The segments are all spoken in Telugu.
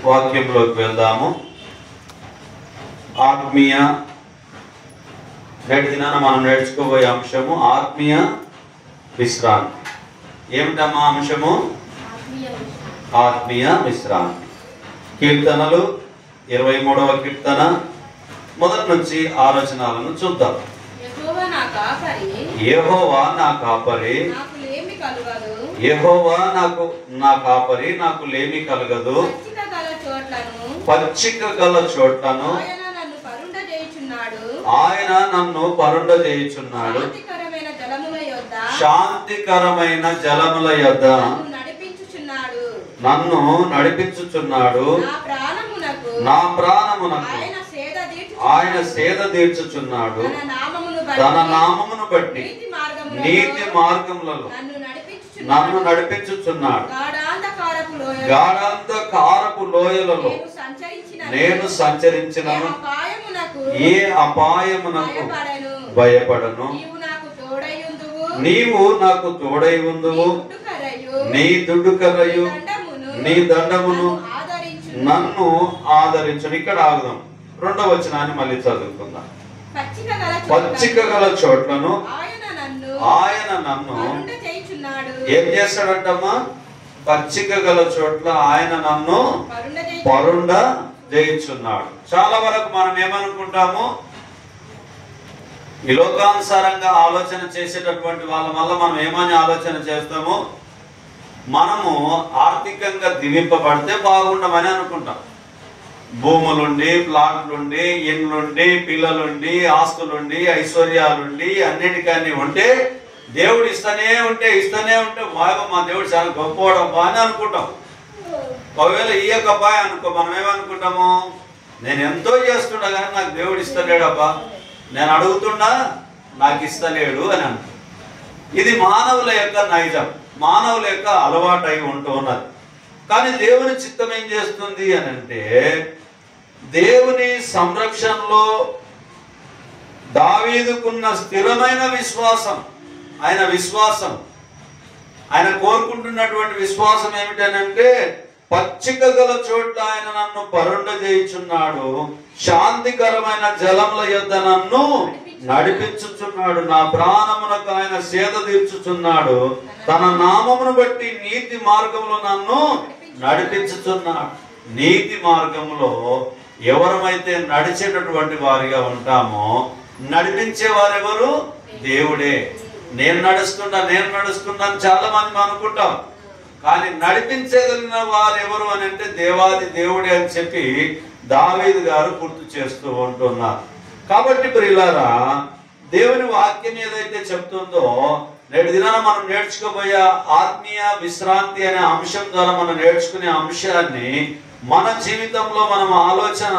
వాక్యంలోకి వెళ్దాము. ఆత్మీయ నేటి దినాన మనం నేర్చుకోబోయే అంశము ఆత్మీయ విశ్రాంతి. ఏమిటమ్మా అంశము? ఆత్మీయ విశ్రాంతి. కీర్తనలు 23వ కీర్తన మొదటి నుంచి ఆలోచనలను చూద్దాం. యెహోవా నా కాపరి, యెహోవా నా కాపరి, నాకు లేమి కలగదు. పచ్చిక గల చోట్లను ఆయన నన్ను పరుండ చేయుచున్నాడు. శాంతికరమైన జలముల యొద్ద నన్ను నడిపించుచున్నాడు. నా ప్రాణమునకు ఆయన సేద తీర్చుచున్నాడు. తన నామమును బట్టి నీతి మార్గములలో నన్ను నడిపించుచున్నాడు. గాఢాంధకారపు లోయలలో నేను సంచరించినను ఏ అపాయమునకు భయపడను. నీవు నాకు తోడై ఉందువు. నీ దుడ్డుకరయు నీ దండమును నన్ను ఆదరించును. ఇక్కడ ఆగుదాం. 2వ వచనాన్ని మళ్ళీ చదువుకుందాం. పచ్చిక గల చోట్లను ఆయన నన్ను ఏం చేస్తాడంటమ్మా? పచ్చిక గల చోట్ల ఆయన నన్ను పరుండ చేయుచున్నాడు. చాలా వరకు మనం ఏమనుకుంటాము, ఈ లోకానుసారంగా ఆలోచన చేసేటటువంటి వాళ్ళ వల్ల మనం ఏమని ఆలోచన చేస్తాము, మనము ఆర్థికంగా దివింపబడితే బాగుండమని అనుకుంటాం. భూములుండి, ప్లాట్లుండి, ఇండ్లుండి, పిల్లలుండి, ఆస్తులుండి, ఐశ్వర్యాలుండి, అన్నిటికన్నీ ఉంటే దేవుడు ఇస్తూనే ఉంటే బాగా మా దేవుడు చాలా గొప్పవాడబ్బా అని అనుకుంటాం. ఒకవేళ ఇయ్యకబ్బా అనుకో, మనం ఏమనుకుంటాము, నేను ఎంతో చేస్తున్నా కానీ నాకు దేవుడు ఇస్తలేడబ్బా, నేను అడుగుతున్నా నాకు ఇస్తలేడు అని అంట. ఇది మానవుల యొక్క నైజం, మానవుల యొక్క అలవాటు అయి ఉంటూ ఉన్నది. కానీ దేవుని చిత్తం ఏం చేస్తుంది అని అంటే, దేవుని సంరక్షణలో దావీదుకున్న స్థిరమైన విశ్వాసం, ఆయన కోరుకుంటున్నటువంటి విశ్వాసం ఏమిటనంటే, పచ్చిక గల చోట్ల ఆయన నన్ను పరుండ చేయుచున్నాడు. శాంతికరమైన జలముల యొద్ద నన్ను నడిపించుచున్నాడు. నా ప్రాణమునకు ఆయన సేద తీర్చుచున్నాడు. తన నామమును బట్టి నీతి మార్గంలో నన్ను నడిపించుచున్నాడు. నీతి మార్గంలో ఎవరమైతే నడిచేటటువంటి వారిగా ఉంటామో, నడిపించే వారెవరు? దేవుడే. నేను నడుస్తున్నాను చాలా మంది అనుకుంటాం. కానీ నడిపించగలిగిన వారు ఎవరు అని అంటే దేవాది దేవుడే అని చెప్పి దావీదు గారు గుర్తు చేస్తూ ఉంటున్నారు. కాబట్టి ప్రియులారా, దేవుని వాక్యం ఏదైతే చెప్తుందో, నేటి దినాన మనం నేర్చుకోబోయే ఆత్మీయ విశ్రాంతి అనే అంశం ద్వారా మనం నేర్చుకునే అంశాన్ని మన జీవితంలో మనం ఆలోచన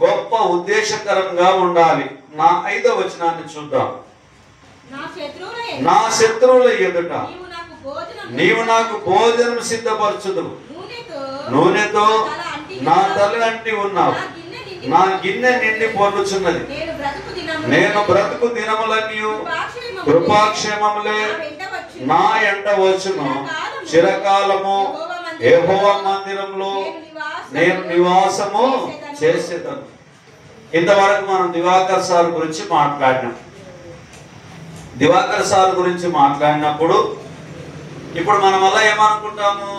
గొప్ప ఉద్దేశకరంగా ఉండాలి. నా 5వ వచనాన్ని చూద్దాం. నా శత్రువుల ఎదుట నీవు నాకు భోజనం సిద్ధపరచుదువు. నూనెతో నా తల అంటి ఉన్నావు. నా గిన్నె నిండి పొర్లుచున్నది. నేను బ్రతుకు దినములన్నీ కృపాక్షేమములే నా ఎంట వచ్చును. చిరకాలము యెహోవా మందిరంలో నేను నివాసము చేసేదను. ఇంతవరకు మనం దివాకర్ సార్ గురించి మాట్లాడినాం. దివాకర్ సార్ గురించి మాట్లాడినప్పుడు ఇప్పుడు మనం వల్ల ఏమనుకుంటాము,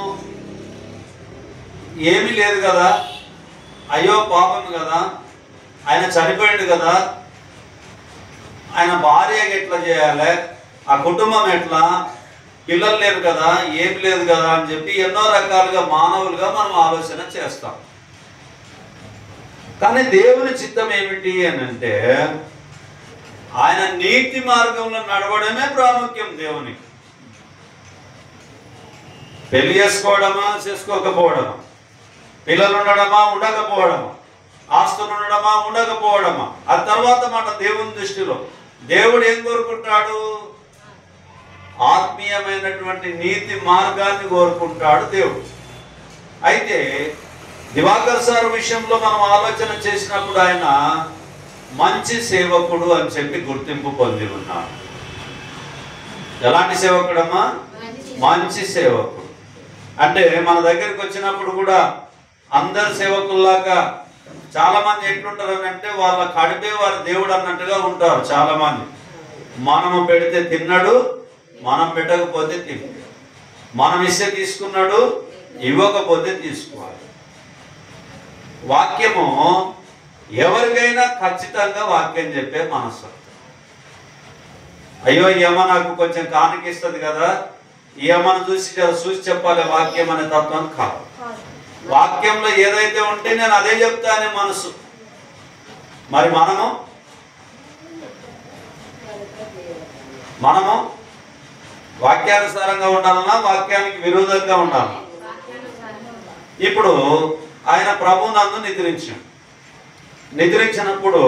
ఏమీ లేదు కదా, అయ్యో పాపం కదా, ఆయన చనిపోయాడు కదా, ఆయన భార్య ఎట్లా చేయాలి, ఆ కుటుంబం ఎట్లా, పిల్లలు లేరు కదా, ఏమి లేదు కదా అని చెప్పి ఎన్నో రకాలుగా మానవులుగా మనం ఆలోచన చేస్తాం. కానీ దేవుని చిత్తం ఏమిటి అని అంటే, ఆయన నీతి మార్గంలో నడవడమే ప్రాముఖ్యం. దేవునికి పెళ్లి చేసుకోవడమా చేసుకోకపోవడమా, పిల్లలు ఉండడమా ఉండకపోవడమా, ఆస్తులు ఉండడమా ఉండకపోవడమా, ఆ తర్వాత మాట దేవుని దృష్టిలో దేవుడు ఏం కోరుకుంటాడు? ఆత్మీయమైనటువంటి నీతి మార్గాన్ని కోరుకుంటాడు దేవుడు. అయితే దివాకర్ సార్ విషయంలో మనం ఆలోచన చేసినప్పుడు ఆయన మంచి సేవకుడు అని చెప్పి గుర్తింపు పొంది ఉన్నాడు. ఎలాంటి సేవకుడమ్మా? మంచి సేవకుడు. అంటే మన దగ్గరికి వచ్చినప్పుడు కూడా అందరు సేవకుల్లాగా చాలా మంది ఎట్లుంటారు అని అంటే వాళ్ళ కడిపే వారి దేవుడు అన్నట్టుగా ఉంటారు చాలా మంది. మనము పెడితే తిన్నాడు, మనం పెట్టకపోతే తిన్నాడు, మనం ఇస్తే తీసుకున్నాడు, ఇవ్వకపోతే తీసుకోవాలి. వాక్యము ఎవరికైనా ఖచ్చితంగా వాక్యం చెప్పే మనసు. అయ్యో ఈ అమ్మ నాకు కొంచెం కానుకిస్తుంది కదా, ఈ అమ్మను చూసి చెప్పాలి వాక్యం అనే తత్వం కాదు. వాక్యంలో ఏదైతే ఉంటే నేను అదే చెప్తా అనే మనసు. మరి మనము వాక్యానుసారంగా ఉండాలన్నా వాక్యానికి విరోధంగా ఉండాలన్నా? ఇప్పుడు ఆయన ప్రభునందు నిద్రించినప్పుడు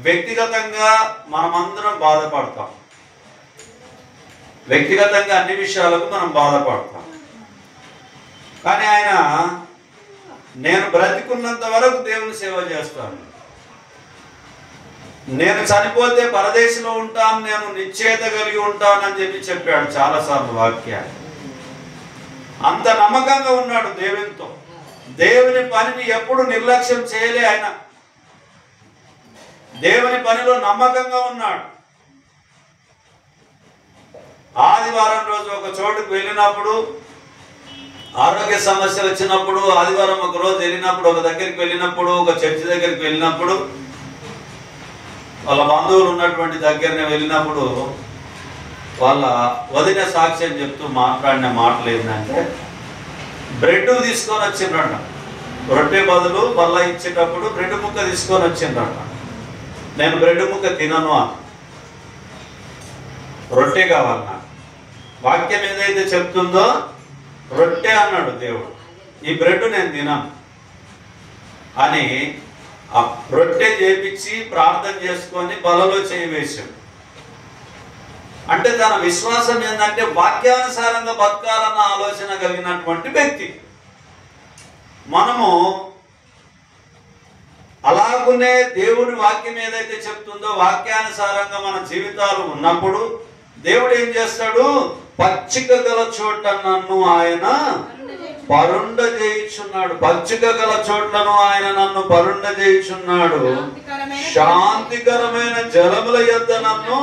వ్యక్తిగతంగా మనమందరం బాధపడతాం. వ్యక్తిగతంగా అన్ని విషయాలకు మనం బాధపడతాం. కానీ ఆయన నేను బ్రతికున్నంత వరకు దేవుని సేవ చేస్తాను, నేను చనిపోతే పరదేశంలో ఉంటాను, నేను నిశ్చయత కలిగి ఉంటానని చెప్పాడు చాలాసార్లు వాక్యాలు. అంత నమ్మకంగా ఉన్నాడు దేవునితో. దేవుని పనిని ఎప్పుడు నిర్లక్ష్యం చేయలే ఆయన. దేవుని పనిలో నమ్మకంగా ఉన్నాడు. ఆదివారం రోజు ఒక చోటుకు వెళ్ళినప్పుడు, ఆరోగ్య సమస్య వచ్చినప్పుడు, ఆదివారం ఒక రోజు వెళ్ళినప్పుడు, ఒక దగ్గరికి వెళ్ళినప్పుడు, ఒక చర్చి దగ్గరికి వెళ్ళినప్పుడు, వాళ్ళ బంధువులు ఉన్నటువంటి దగ్గరనే వెళ్ళినప్పుడు వాళ్ళ వదిన సాక్ష్యం చెప్తూ మాట్లాడిన మాటలు ఏంటంటే, బ్రెడ్ తీసుకొని వచ్చిండ్రంట. రొట్టె బదులు బల్ల ఇచ్చేటప్పుడు బ్రెడ్ ముక్క తీసుకొని వచ్చిండ్రంట. నేను బ్రెడ్ ముక్క తినను అని, రొట్టె కావాలి నాకు. వాక్యం ఏదైతే చెప్తుందో రొట్టె అన్నాడు దేవుడు, ఈ బ్రెడ్ నేను తినను అని ఆ రొట్టె చేపించి ప్రార్థన చేసుకొని బలలో చేయి వేశాడు. అంటే తన విశ్వాసం ఏంటంటే వాక్యానుసారంగా బతకాలన్న ఆలోచన కలిగినటువంటి వ్యక్తి. మనము అలాగునే దేవుని వాక్యం ఏదైతే చెప్తుందో వాక్యానుసారంగా మన జీవితాలు ఉన్నప్పుడు దేవుడు ఏం చేస్తాడు? పచ్చిక గల చోట నన్ను ఆయన పరుండ చేయుచున్నాడు. పచ్చిక గల చోట్లను ఆయన నన్ను పరుండ చేయుచున్నాడు. శాంతికరమైన జలముల యొద్ద నన్ను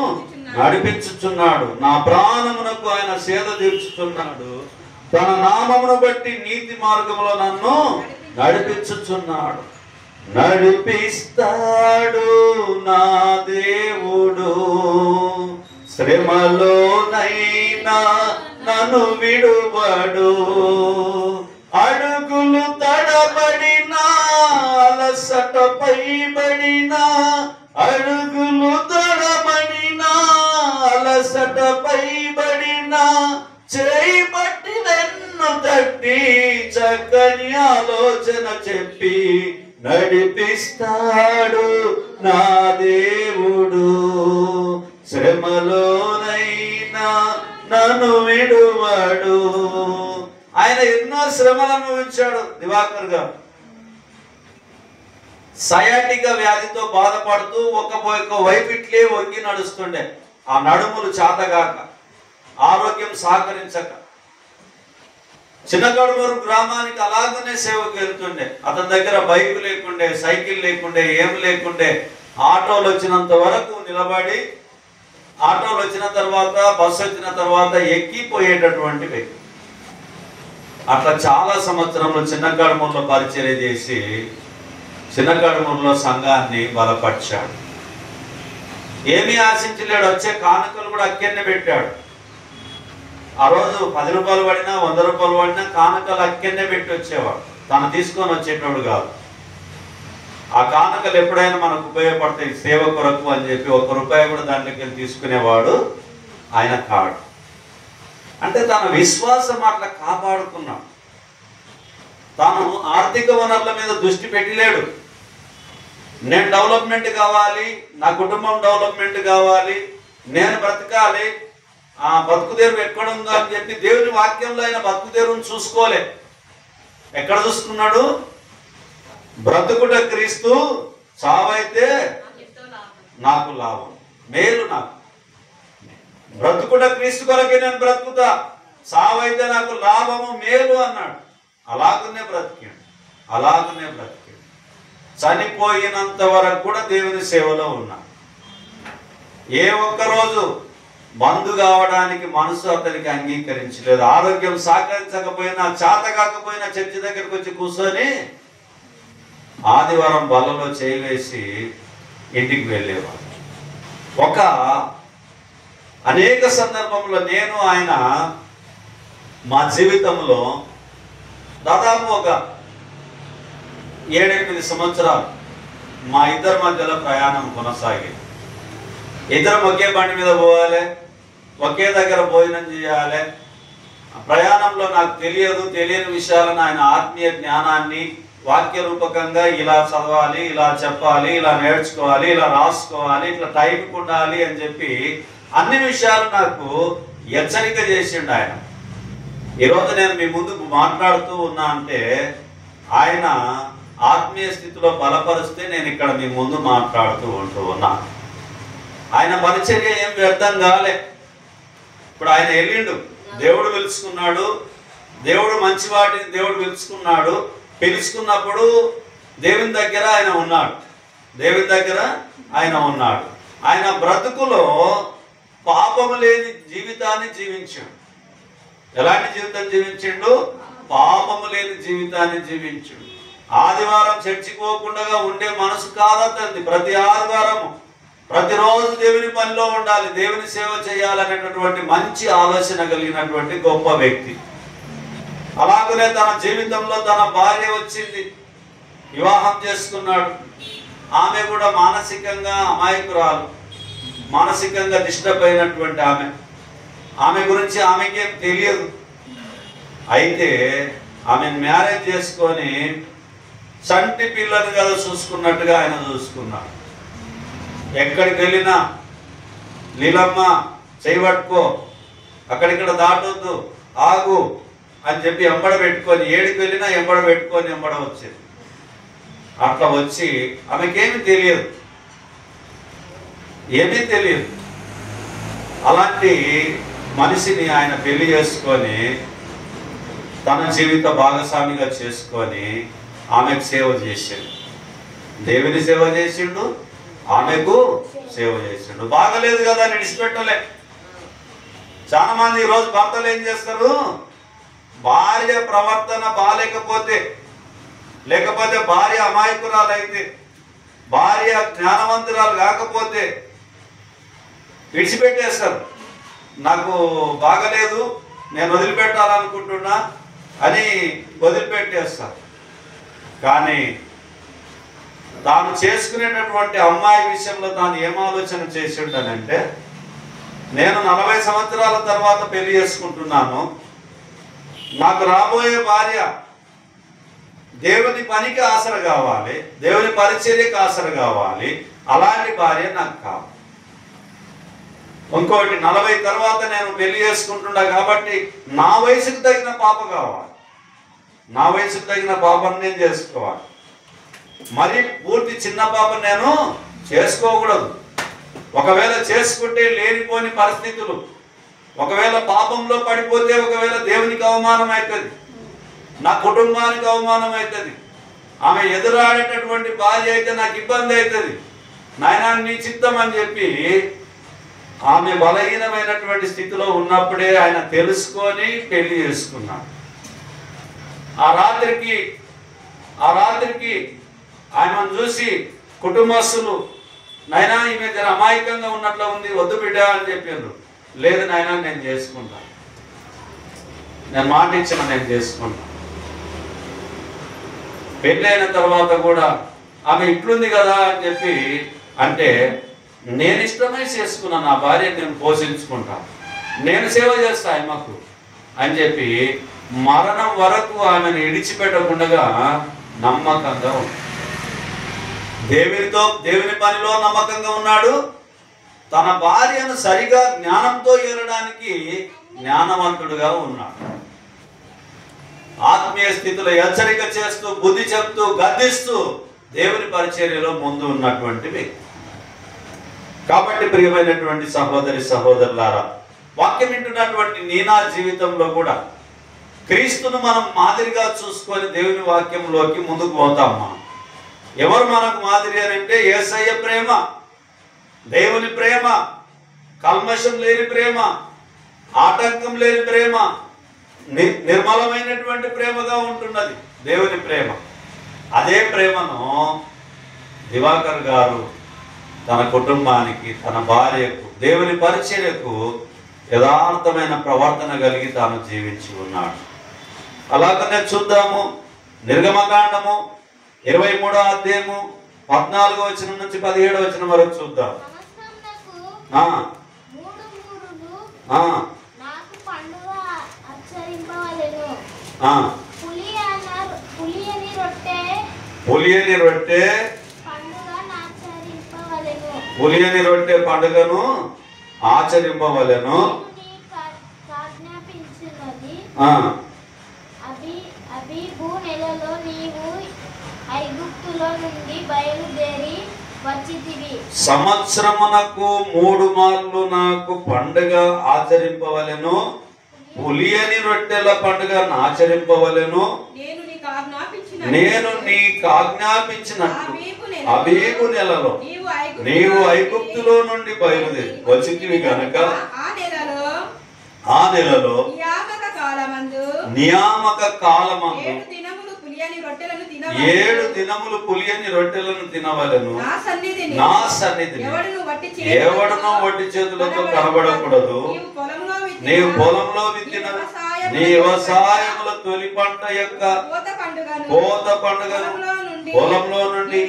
నడిపించుచున్నాడు. నా ప్రాణమునకు ఆయన సేద తీర్చుచున్నాడు. తన నామమును బట్టి నీతి మార్గములో నన్ను నడిపించుచున్నాడు. నడిపిస్తాడు నా దేవుడు, శ్రమలోనైనా నన్ను విడువడు. అడుగులు తడబడినా, అలసట పైబడినా, అడుగులు తడబడినా, అలసట పైబడినా, చేయి పట్టి నన్ను తట్టి చక్కని ఆలోచన చెప్పి నడిపిస్తాడు నా దేవుడు. శ్రమలోనైనా నన్ను విడువడు. ఆయన ఎన్నో శ్రమలు అనుభవించాడు. దివాకర్ గారు సయాటిక వ్యాధితో బాధపడుతూ ఒక వైపు ఇట్లే వంగి నడుస్తుండే. ఆ నడుములు చాతగాక, ఆరోగ్యం సహకరించక చిన్నగడుమూరు గ్రామానికి అలాగనే సేవకు వెళ్తుండే. అతని దగ్గర బైక్ లేకుండే, సైకిల్ లేకుండే, ఏం లేకుండే. ఆటోలు వచ్చినంత వరకు నిలబడి, ఆటోలు వచ్చిన తర్వాత, బస్సు వచ్చిన తర్వాత ఎక్కిపోయేటటువంటి వ్యక్తి. అట్లా చాలా సంవత్సరంలో చిన్నగడుమూరులో పరిచర్య చేసి చిన్నగడుమూరులో సంఘాన్ని బలపరిచాడు. ఏమీ ఆశించలేడు. వచ్చే కానుకలు కూడా అక్కడనే పెట్టాడు. ఆ రోజు 10 రూపాయలు పడినా 100 రూపాయలు పడినా కానుకలు అక్కడనే పెట్టి వచ్చేవాడు. తను తీసుకొని వచ్చేటోడు కాదు. ఆ కానుకలు ఎప్పుడైనా మనకు ఉపయోగపడతాయి సేవ కొరకు అని చెప్పి 1 రూపాయి కూడా దాంట్లోకి వెళ్ళి తీసుకునేవాడు ఆయన కాడు. అంటే తన విశ్వాసం అట్లా కాపాడుకున్నాడు. తాను ఆర్థిక వనరుల మీద దృష్టి పెట్టలేడు. నేను డెవలప్మెంట్ కావాలి, నా కుటుంబం డెవలప్మెంట్ కావాలి, నేను బ్రతకాలి, ఆ బతుకుదేరు ఎక్కడ ఉందో అని చెప్పి దేవుని వాక్యంలో ఆయన బతుకుదేరుని చూసుకోలే. ఎక్కడ చూసుకున్నాడు? బ్రతుకుట క్రీస్తు, చావైతే నాకు లాభం, మేలు నాకు. బ్రతుకుట క్రీస్తు కొరకే నేను బ్రతుకుతా, చావైతే నాకు లాభము మేలు అన్నాడు. అలాగనే బ్రతికాడు. అలాగనే బ్రతికి చనిపోయినంత వరకు కూడా దేవుని సేవలో ఉన్నా. ఏ ఒక్కరోజు బంధు కావడానికి మనసు అతనికి అంగీకరించలేదు. ఆరోగ్యం సహకరించకపోయినా, చేత కాకపోయినా చర్చి దగ్గరికి వచ్చి కూర్చొని ఆదివారం బల్లలో చేయి వేసి ఇంటికి వెళ్ళేవాడు. అనేక సందర్భంలో నేను ఆయన మా జీవితంలో దాదాపు 7-8 సంవత్సరాలు మా ఇద్దరి మధ్యలో ప్రయాణం కొనసాగింది. ఇద్దరం ఒకే బండి మీద పోవాలి, ఒకే దగ్గర భోజనం చేయాలి. ప్రయాణంలో నాకు తెలియని విషయాలను ఆయన ఆత్మీయ జ్ఞానాన్ని వాక్య రూపకంగా ఇలా చదవాలి, ఇలా చెప్పాలి, ఇలా నేర్చుకోవాలి, ఇలా రాసుకోవాలి, ఇట్లా టైంకి ఉండాలి అని చెప్పి అన్ని విషయాలు నాకు హెచ్చరిక చేసిండు ఆయన. ఈరోజు నేను మీ ముందుకు మాట్లాడుతూ ఉన్నా అంటే ఆయన ఆత్మీయ స్థితిలో బలపరిస్తే నేను ఇక్కడ మీ ముందు మాట్లాడుతూ ఉన్నా. ఆయన పరిచర్య ఏం వ్యర్థం కాలే. ఇప్పుడు ఆయన వెళ్ళిండు, దేవుడు పిలుచుకున్నాడు, దేవుడు మంచి వాటిని దేవుడు పిలుచుకున్నాడు. పిలుచుకున్నప్పుడు దేవుని దగ్గర ఆయన ఉన్నాడు. ఆయన బ్రతుకులో పాపము లేని జీవితాన్ని జీవించాడు. ఎలాంటి జీవితం జీవించిండు? పాపము లేని జీవితాన్ని జీవించాడు. ఆదివారం చర్చికి పోకుండా ఉండే మనసు కాదండి. ప్రతి ఆదివారము ప్రతిరోజు దేవుని పనిలో ఉండాలి, దేవుని సేవ చేయాలనేటటువంటి మంచి ఆలోచన కలిగినటువంటి గొప్ప వ్యక్తి. అలాగనే తన జీవితంలో తన భార్య వచ్చింది, వివాహం చేసుకున్నాడు. ఆమె కూడా మానసికంగా అమాయకురాలు, మానసికంగా డిస్టర్బ్ అయినటువంటి ఆమె గురించి ఆమెకేం తెలియదు. అయితే ఆమెను మ్యారేజ్ చేసుకొని సంటి పిల్లని కదా చూసుకున్నట్టుగా ఆయన చూసుకున్నాడు. ఎక్కడికి వెళ్ళినా లీలమ్మ చేయబట్టుకో, అక్కడిక్కడ దాటొద్దు, ఆగు అని చెప్పి ఎంబడ పెట్టుకొని, ఏడికి వెళ్ళినా ఎంబడ పెట్టుకొని ఎంబడ వచ్చేది. అట్లా వచ్చి ఆమెకేమీ తెలియదు, ఏమీ తెలియదు. అలాంటి మనిషిని ఆయన పెళ్లి చేసుకొని తన జీవిత భాగస్వామిగా చేసుకొని ఆమెకు సేవ చేసిండు. దేవుని సేవ చేసిండు, ఆమెకు సేవ చేసిండు. బాగలేదు కదా విడిచిపెట్టలే. చాలా మంది ఈరోజు భర్తలు ఏం చేస్తారు? భార్య ప్రవర్తన బాలేకపోతే, లేకపోతే భార్య అమాయకురాలు అయితే, భార్య జ్ఞానవంతురాలు కాకపోతే విడిచిపెట్టేస్తారు. నాకు బాగలేదు, నేను వదిలిపెట్టాలనుకుంటున్నా అని వదిలిపెట్టేస్తారు. కానీ తాను చేసుకునేటటువంటి అమ్మాయి విషయంలో తాను ఏం ఆలోచన చేసి ఉంటానంటే, నేను 40 సంవత్సరాల తర్వాత పెళ్లి చేసుకుంటున్నాను, నాకు రాబోయే భార్య దేవుని పనికి ఆసర కావాలి, దేవుని పరిచర్యకు ఆసర కావాలి, అలాంటి భార్య నాకు కావాలి. ఇంకోటి 40 తర్వాత నేను పెళ్లి చేసుకుంటున్నా కాబట్టి నా వయసుకు తగిన పాప కావాలి, నా వయసుకు తగిన పాపను నేను చేసుకోవాలి. మరి పూర్తి చిన్న పాప నేను చేసుకోకూడదు. ఒకవేళ చేసుకుంటే లేనిపోని పరిస్థితులు, ఒకవేళ పాపంలో పడిపోతే ఒకవేళ దేవునికి అవమానం అవుతుంది, నా కుటుంబానికి అవమానం అవుతుంది. ఆమె ఎదురాడేటటువంటి భార్య అయితే నాకు ఇబ్బంది అవుతుంది. నాయనా నీ చిత్తం అని చెప్పి ఆమె బలహీనమైనటువంటి స్థితిలో ఉన్నప్పుడే ఆయన తెలుసుకొని పెళ్లి చేసుకున్నాడు. ఆ రాత్రికి ఆయనను చూసి కుటుంబస్తులు, నాయనా ఈమె జర అమాయకంగా ఉన్నట్లు ఉంది, వద్దు బిడ్డ అని చెప్పారు. లేదు నాయనా నేను చేసుకుంటాను, నేను మాట ఇచ్చిన నేను చేసుకుంటాను. పెళ్ళైన తర్వాత కూడా ఆమె ఇట్లుంది కదా అని చెప్పి అంటే, నేను ఇష్టమై చేసుకున్నాను, నా భార్యను నేను పోషించుకుంటాను, నేను సేవ చేస్తా ఆమెకు అని చెప్పి మరణం వరకు ఆమెను విడిచిపెట్టకుండా నమ్మకంగా ఉంది. దేవుని పనిలో నమ్మకంగా ఉన్నాడు. తన భార్యను సరిగా జ్ఞానంతో ఏలడానికి జ్ఞానవంతుడుగా ఉన్నాడు. ఆత్మీయ స్థితిలో హెచ్చరిక చేస్తూ, బుద్ధి చెప్తూ, గద్దిస్తూ దేవుని పరిచర్యలో ముందు ఉన్నటువంటి వ్యక్తి. కాబట్టి ప్రియమైనటువంటి సహోదరి సహోదరులారా, వాక్యం వింటున్నటువంటి నీ నా జీవితంలో కూడా క్రీస్తును మనం మాదిరిగా చూసుకొని దేవుని వాక్యంలోకి ముందుకు పోతాం. మనం ఎవరు మనకు మాదిరి అని అంటే యేసయ్య ప్రేమ, దేవుని ప్రేమ, కల్మషం లేని ప్రేమ, ఆటంకం లేని ప్రేమ, నిర్మలమైనటువంటి ప్రేమగా ఉంటున్నది దేవుని ప్రేమ. అదే ప్రేమను దివాకర్ గారు తన కుటుంబానికి, తన భార్యకు, దేవుని పరిచర్యకు యథార్థమైన ప్రవర్తన కలిగి తాను జీవించి ఉన్నాడు. అలాగనే చూద్దాము. నిర్గమకాండము 23వ అధ్యాయము 14వ వచనం నుంచి 17వ వచనం వరకు చూద్దాం. పులియని రొట్టె పండుగను ఆచరింపవలెను. సంవత్సరమునకు 3 మార్లు నాకు పండుగ ఆచరింపవలెను, పులియని రొట్టెల పండుగను ఆచరింపవలెను. నేను నీకు ఆజ్ఞాపించినట్లు అబీబు నెలలో నీవు ఐగుప్తులో నుండి బయలుదేరి వచ్చితివి గనుక ఆ నెలలో నియామక కాలమందు 7 దినములు పులియని రొట్టెలను తినవలెను. నా సన్నిధిని ఎవడునో వట్టి చేతులతో కనబడకూడదు. నీవు పొలంలో విత్తిన నీ వ్యవసాయముల తొలి పంట యొక్క కోత పండుగను పొలంలో నుండి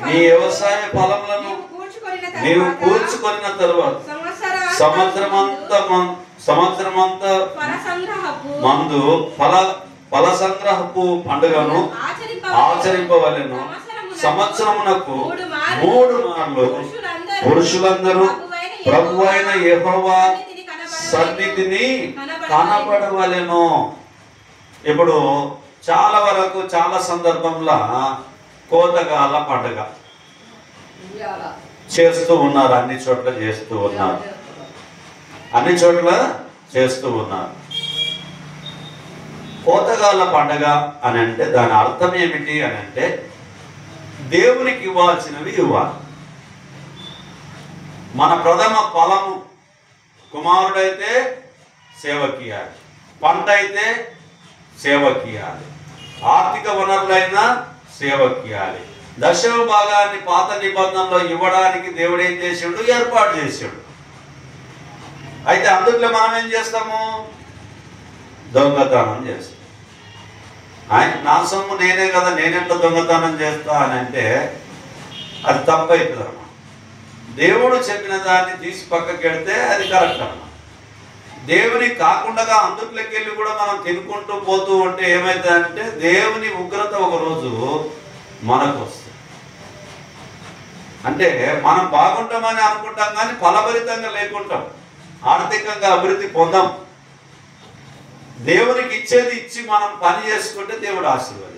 నీ వ్యవసాయ ఫలములను నీవు కూర్చుకొనిన తరువాత సంవత్సరమంతా మందు ఫల సంగ్రహపు పండుగను ఆచరింపవలెను. సంవత్సరమునకు 3 మార్లు పురుషులందరూ ప్రభువైన యెహోవా సన్నిధిని కనబడవలెను. ఇప్పుడు చాలా వరకు చాలా సందర్భంలో కోతగాల పండుగ చేస్తూ ఉన్నారు, అన్ని చోట్ల చేస్తూ ఉన్నారు, అన్ని చోట్ల చేస్తూ ఉన్నారు. కోతగాల పండుగ అని అంటే దాని అర్థం ఏమిటి అని అంటే దేవునికి ఇవ్వాల్సినవి ఇవ్వాలి. మన ప్రథమ ఫలము కుమారుడైతే సేవకియాలి, పంట అయితే సేవకియాలి, ఆర్థిక వనరులైనా సేవకియాలి. దశమ భాగాన్ని పాత నిబంధనలో ఇవ్వడానికి దేవుడు ఏం చేసాడు? ఏర్పాటు చేశాడు. అయితే అందుట్లో మనం ఏం చేస్తాము? దొంగతనం చేస్తాం. ఆయన నా సొమ్ము నేనే కదా, నేనెంత దొంగతనం చేస్తా అని అంటే అది తప్పు అవుతుంది అన్నమాట. దేవుడు చెప్పిన దాన్ని తీసి పక్కకెడితే అది కరెక్ట్ అన్నమాట. దేవుని కాకుండా అందుట్లోకి వెళ్ళి కూడా మనం తినుకుంటూ పోతూ ఉంటే ఏమవుతుందంటే దేవుని ఉగ్రత ఒకరోజు మనకు వస్తుంది. అంటే మనం బాగుంటామని అనుకుంటాం కానీ ఫలభరితంగా లేకుంటాం, ఆర్థికంగా అభివృద్ధి పొందాం. దేవునికి ఇచ్చేది ఇచ్చి మనం పని చేసుకుంటే దేవుడు ఆశీర్వదిస్తాడు.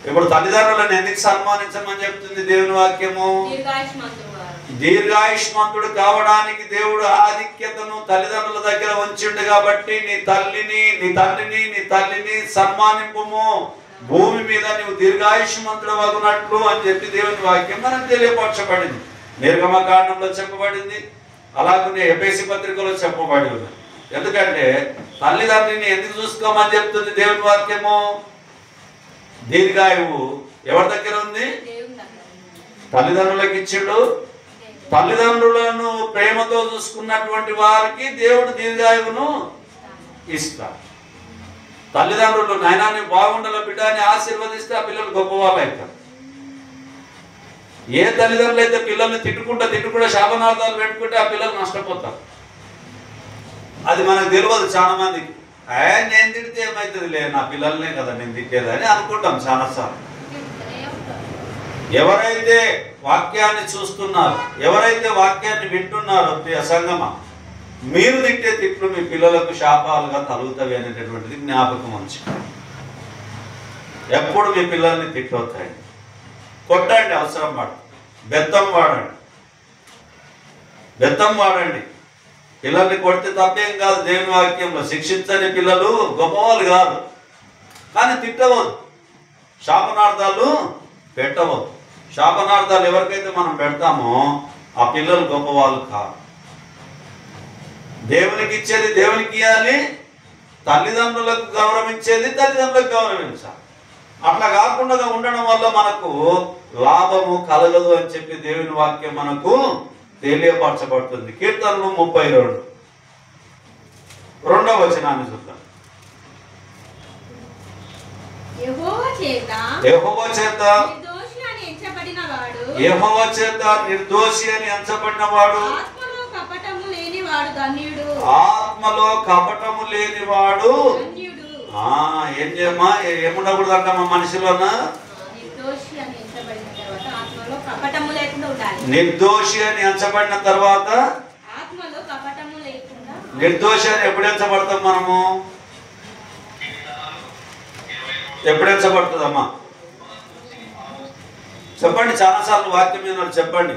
ఇప్పుడు తల్లిదండ్రులను ఎందుకు సన్మానించమని చెప్తుంది దేవుని వాక్యము? దీర్ఘాయుష్మంతుడు కావడానికి దేవుడు ఆధిక్యతను తల్లిదండ్రుల దగ్గర ఉంచిండు కాబట్టి నీ తల్లిని సన్మానింపుము, భూమి మీద నీవు దీర్ఘాయుష్మంతుడు అగునట్లు అని చెప్పి దేవుని వాక్యం మనకు తెలియపరచబడింది. నిర్గమకాండంలో చెప్పబడింది, అలాగే ఎఫెసీ పత్రికలో చెప్పబడి ఉంది. ఎందుకంటే తల్లిదండ్రిని ఎందుకు చూసుకోమని చెప్తుంది దేవుని వాక్యము? దీర్ఘాయువు ఎవరి దగ్గర ఉంది? తల్లిదండ్రులకు ఇచ్చిండు. తల్లిదండ్రులను ప్రేమతో చూసుకున్నటువంటి వారికి దేవుడు దీర్ఘాయువును ఇస్తాడు. తల్లిదండ్రులు నాయనాన్ని బాగుండాల బిడ్డ అని ఆశీర్వదిస్తే ఆ పిల్లలు గొప్పవాళ్ళు అవుతారు. ఏ తల్లిదండ్రులు అయితే పిల్లల్ని తిట్టుకుంటా శాపనార్థాలు పెట్టుకుంటే ఆ పిల్లలు నష్టపోతారు. అది మనకు తెలియదు. చాలా మందికి నేను తిడితే ఏమవుతుంది లే, నా పిల్లలనే కదా నేను తిట్టేది అని అనుకుంటాం చాలాసార్లు. ఎవరైతే వాక్యాన్ని చూస్తున్నారు, ఎవరైతే వాక్యాన్ని వింటున్నారో ప్రియ సంగమా, మీరు తిట్టే తిట్లు మీ పిల్లలకు శాపాలుగా తగులుతాయి అనేటటువంటిది జ్ఞాపకం ఉంచుకోండి. ఎప్పుడు మీ పిల్లల్ని తిట్టవుతాయి, కొట్టండి, అవసరం పడుతుంది. బెత్తం వాడండి. పిల్లల్ని కొడితే తప్పేం కాదు. దేవుని వాక్యంలో శిక్షించని పిల్లలు గొప్పవాళ్ళు కాదు, కానీ తిట్టవద్దు, శాపనార్థాలు పెట్టవద్దు. శాపనార్థాలు ఎవరికైతే మనం పెడతామో ఆ పిల్లలు గొప్పవాళ్ళు కాదు. దేవునికి ఇచ్చేది దేవునికి ఇవ్వాలి, తల్లిదండ్రులకు గౌరవించేది తల్లిదండ్రులకు గౌరవించాలి. అట్లా కాకుండా ఉండడం వల్ల మనకు లాభము కలగదు అని చెప్పి దేవుని వాక్యం మనకు తెలియపరచబడుతుంది. కీర్తనలు 32 2వ వచనాన్ని చూద్దాం. యెహోవా చేత నిర్దోషి అని ఎంచబడిన వాడు, ఆత్మలో కపటము లేనివాడు. ఏం చేయమ్మా, ఏముండకూడదు అంటమ్మా మనిషిలోన? నిర్దోషి అని ఎంచబడిన తర్వాత నిర్దోషి అని ఎప్పుడు ఎంచబడతాం మనము? ఎప్పుడు ఎంచబడుతుందమ్మా చెప్పండి, చాలాసార్లు వాక్యం మీద చెప్పండి.